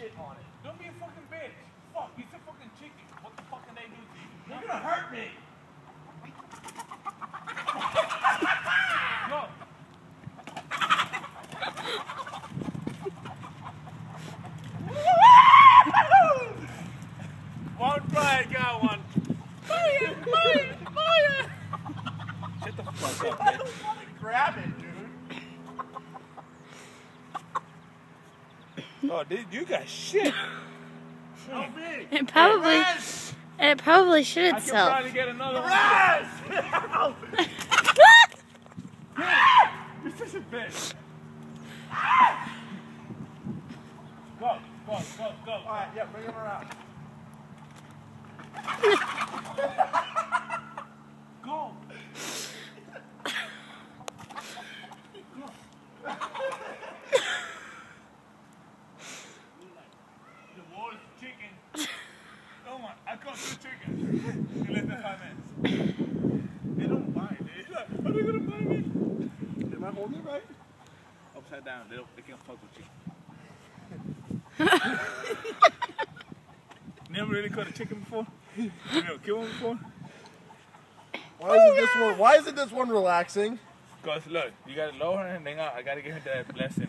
shit on it. Don't be a fucking bitch. Fuck, it's a fucking chicken. What the fuck can they do to you? You're gonna hurt me. Go. One fry, got one. Fire! Shut the fuck up, bitch. Grab it, dude. Oh, dude, you got shit. Help me. It probably should I can itself. probably get another one. Perez! You're such a bitch. Go. Alright, yeah, bring him around. Go. The wall is chicken. Come on, I got two chickens. In less than 5 minutes. They don't mind. They're like, are they gonna buy me? Am I holding it right? Upside down, they can't fuck with you. Never really caught a chicken before? You never killed one before? Why isn't this one relaxing? Because look, you gotta lower her and then I gotta give her that blessing.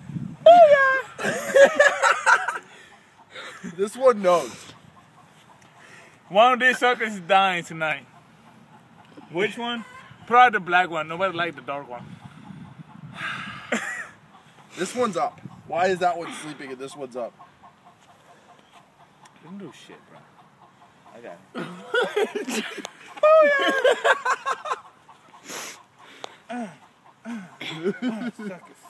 This one knows. One of these suckers is dying tonight. Which one? Probably the black one. Nobody liked the dark one. This one's up. Why is that one sleeping and this one's up? Didn't do shit, bro. I got it.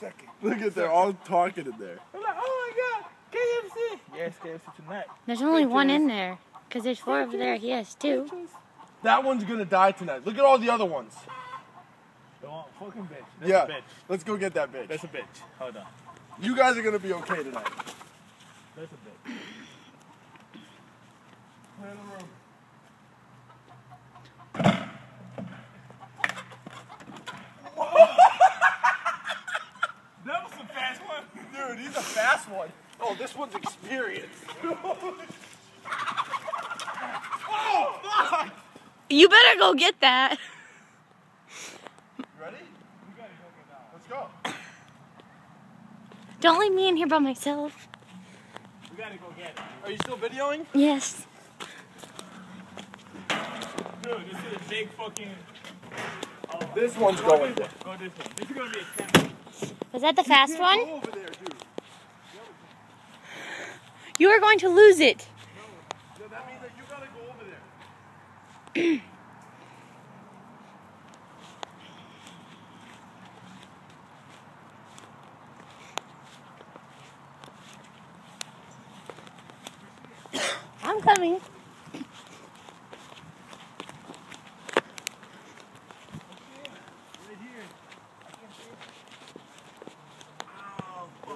Suck it. Look at they're all talking in there. I'm like, oh my god, KFC. Yes, KFC tonight. There's only one in there. Because there's 4 over there. He has 2. That one's gonna die tonight. Look at all the other ones. The one fucking bitch. That's Yeah, a bitch. let's go get that bitch. That's a bitch. Hold on. You guys are gonna be okay tonight. That's a bitch. Clear the room. That was a fast one. Dude, he's a fast one. Oh, this one's experienced. Oh, fuck! You better go get that. You ready? We gotta go get that one. Let's go. Don't leave me in here by myself. We gotta go get it. Are you still videoing? Yes. Dude, this is a big fucking... This one's Go going. this one. Go this one. This is gonna be a 10. Was that the fast one? Go over there, dude. You are going to lose it. No, that means that you gotta go over there. I'm coming.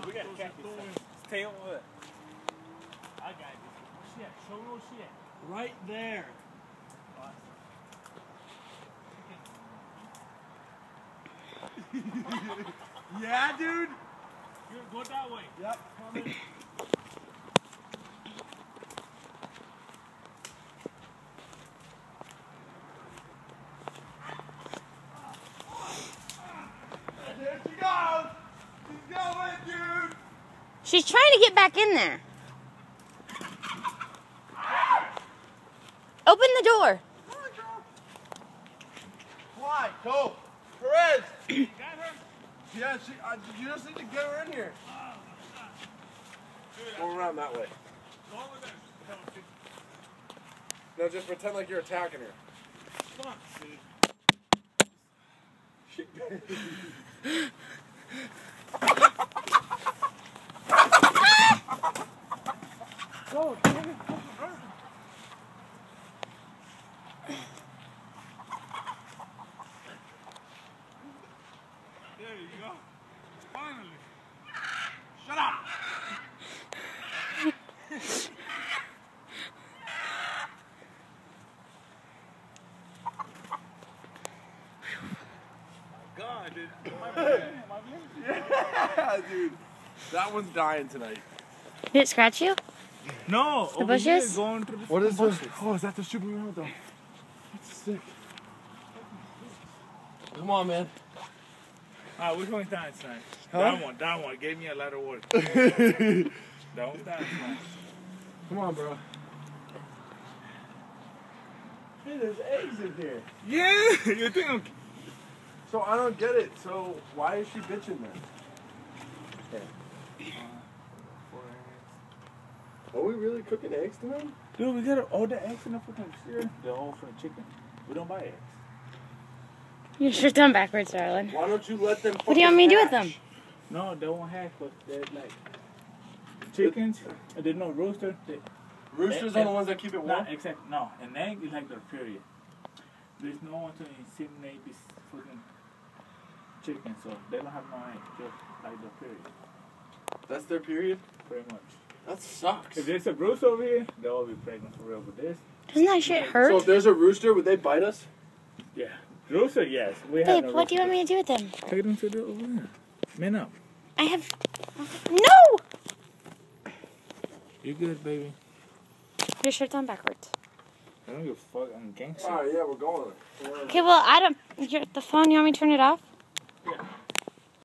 We gotta catch this thing. Stay over there. I got this. Shit, show no shit. Right there. Yeah, dude. Here, go that way. Yep, coming. There she goes. She's going, dude. She's trying to get back in there. Open the door. Fly, go. Perez. You got her? Yeah, you just need to get her in here. Go around that way. Go over there. No, just pretend like you're attacking her. Come on, dude. Go, There you go. Finally. Shut up. God, dude. Yeah, dude. That one's dying tonight. Did it scratch you? No, The over here, bushes? going through the What is this? bushes. Oh, is that the super remote though? That's sick. Come on, man. Which one's that tonight? Huh? That one gave me a lot of work. That one's that tonight. Come on, bro. Hey, there's eggs in here. Yeah, you think I'm... So I don't get it. So why is she bitching then? Are we really cooking eggs tonight? Dude, we got all the eggs in the fucking cereal. They're all for the chicken. We don't buy eggs. You're sure done backwards, darling. Why don't you let them? What do you want me to do with them? hatch? No, they won't hatch, but they're like chickens. There's no rooster. Roosters are the ones that keep it warm. Not exactly. No, an egg is like their period. There's no one to inseminate this fucking chicken, so they don't have no egg. Just like their period, That's their period. pretty much. That sucks. If there's a rooster over here, they'll all be pregnant for real. But this, Doesn't that shit So hurt? if there's a rooster, would they bite us? yeah, rooster, yes. We have Babe, no what do you want rooster. me to do with them? Take them to the over there. Man up. I have... No! You good, baby? Your shirt's on backwards. I don't give a fuck. I'm gangster. All right, yeah, we're going. Okay, well, I don't... The phone, you want me to turn it off? Yeah.